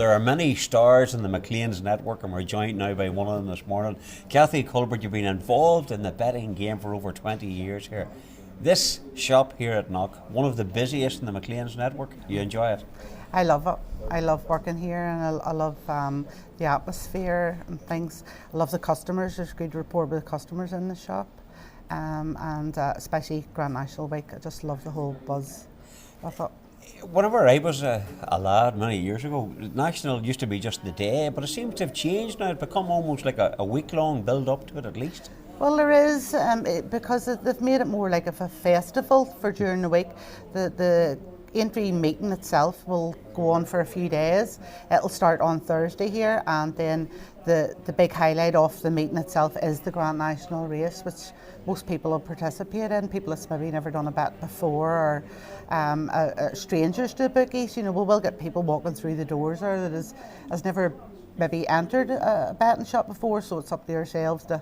there are many stars in the McLean's network, and we're joined now by one of them this morning. Kathy Colbert, you've been involved in the betting game for over 20 years here. This shop here at Knock, one of the busiest in the McLean's network. You enjoy it? I love it. I love working here, and I love the atmosphere and things. I love the customers. There's good rapport with the customers in the shop, and especially Grand National Week. I just love the whole buzz of it. Whenever I was a lad many years ago, National used to be just the day, but it seems to have changed now. It's become almost like a week-long build-up to it at least. Well, there is, because they've made it more like a festival for during the week. The entry meeting itself will go on for a few days. It'll start on Thursday here, and then the big highlight of the meeting itself is the Grand National race, which most people will participate in. People that's maybe never done a bet before, or strangers to bookies. You know, we'll get people walking through the doors there that has never maybe entered a betting shop before, so it's up to yourselves to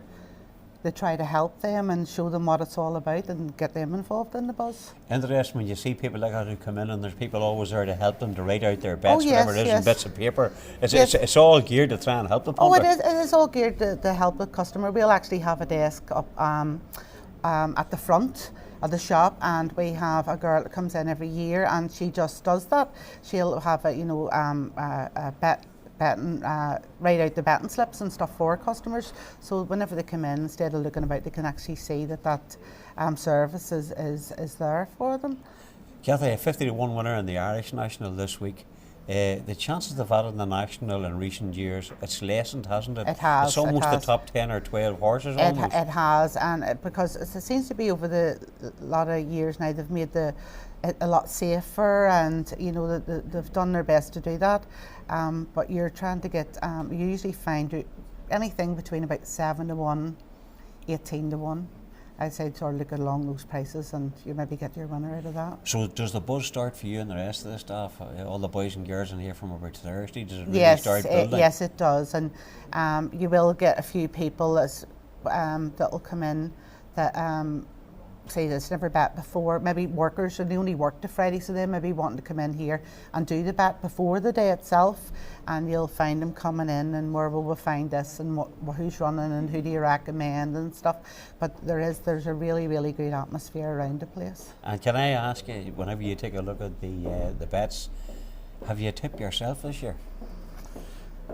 try to help them and show them what it's all about and get them involved in the buzz. Interesting when you see people like that who come in, and there's people always there to help them to write out their bets, yes, whatever it is, yes. in bits of paper. It's, Yes. it's all geared to try and help the public. It is all geared to help the customer. We'll actually have a desk up at the front of the shop, and we have a girl that comes in every year, and she just does that. She'll have a betting, write out the betting slips and stuff for customers, so whenever they come in, instead of looking about, they can actually see that service is there for them. Kathy, a 50-1 winner in the Irish National this week. The chances of that in the National in recent years, it's lessened, hasn't it? It has. It's almost it has. the top 10 or 12 horses It almost. It has, and because it seems to be over the lot of years now, they've made it a lot safer, and you know they've done their best to do that. But you're trying to get, you usually find anything between about 7-1, 18-1. I'd say sort of look along those prices, and you maybe get your winner out of that. So does the buzz start for you and the rest of the staff, all the boys and girls in here from about Thursday? Does it really start building? Yes, it does, and you will get a few people that will come in that say that's never bet before, maybe workers, and they only work the Friday, so they may be wanting to come in here and do the bet before the day itself, and you'll find them coming in, and where will we find this, and who's running, and who do you recommend, and stuff. But there's a really, really good atmosphere around the place. And can I ask you, whenever you take a look at the bets, have you tipped yourself this year?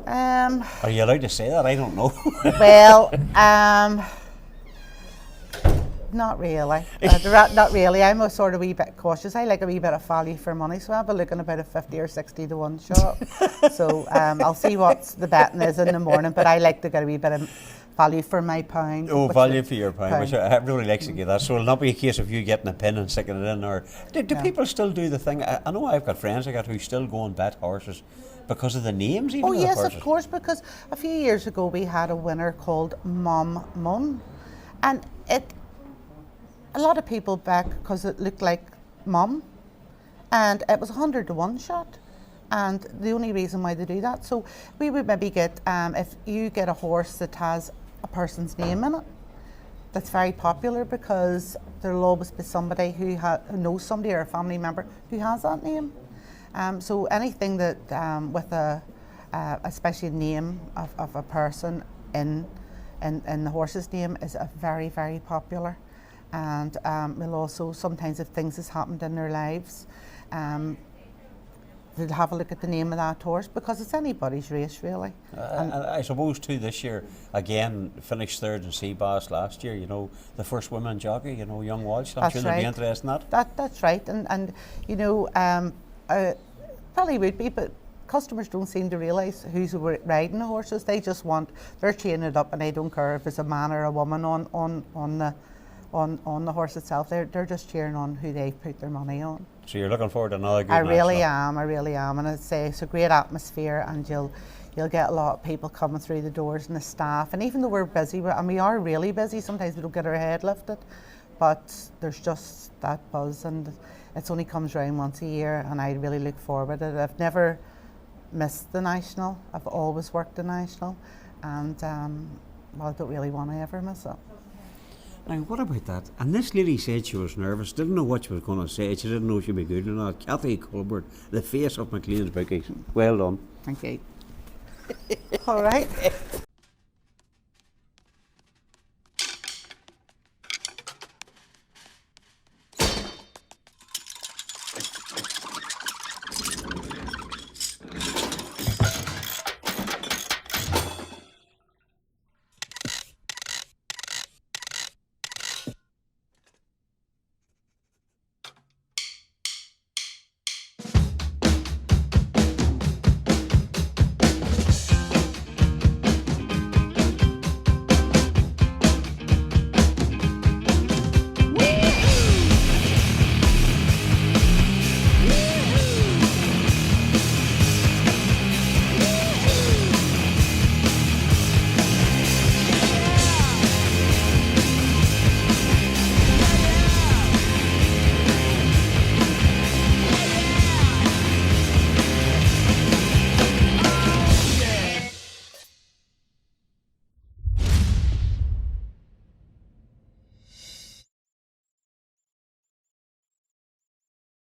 Are you allowed to say that? I don't know. Well, not really. Not really. I'm a sort of wee bit cautious. I like a wee bit of value for money, so I'll be looking about a 50 or 60-1 shot. So I'll see what the betting is in the morning, but I like to get a wee bit of value for my pound. Oh, value for your pound, which everybody likes to get that. So it'll not be a case of you getting a pin and sticking it in, or do people still do the thing? I know I've got friends who still go and bet horses because of the names even of the horses. Of course, because a few years ago we had a winner called Mom Mun, and a lot of people bet because it looked like Mum, and it was 100-1 shot, and the only reason why they do that, so we would maybe get, if you get a horse that has a person's name in it, that's very popular, because there'll always be somebody who knows somebody or a family member who has that name. So anything that with a special name of a person in the horse's name is a very, very popular. And we'll also, sometimes if things has happened in their lives, they'll have a look at the name of that horse, because it's anybody's race really. And I suppose too this year, again, finished third in Seabass last year, you know, the first women jockey, you know, young Walsh, I'm sure they'll be interested in that. That's right, and you know, probably would be, but customers don't seem to realise who's riding the horses. They just want, they're chaining it up, and they don't care if it's a man or a woman on the horse itself. They're just cheering on who they put their money on. So you're looking forward to another good I match, really am, and I'd say it's a great atmosphere, and you'll get a lot of people coming through the doors, and the staff, and even though we're busy, and we are really busy, sometimes we don't get our head lifted, but there's just that buzz, and it only comes round once a year, and I really look forward to it. I've never missed the National. I've always worked the National, and well, I don't really want to ever miss it. Now, what about that? And this lady said she was nervous, didn't know what she was going to say, she didn't know she'd be good or not. Kathy Colbert, the face of McLean's bookies. Well done. Thank you. All right.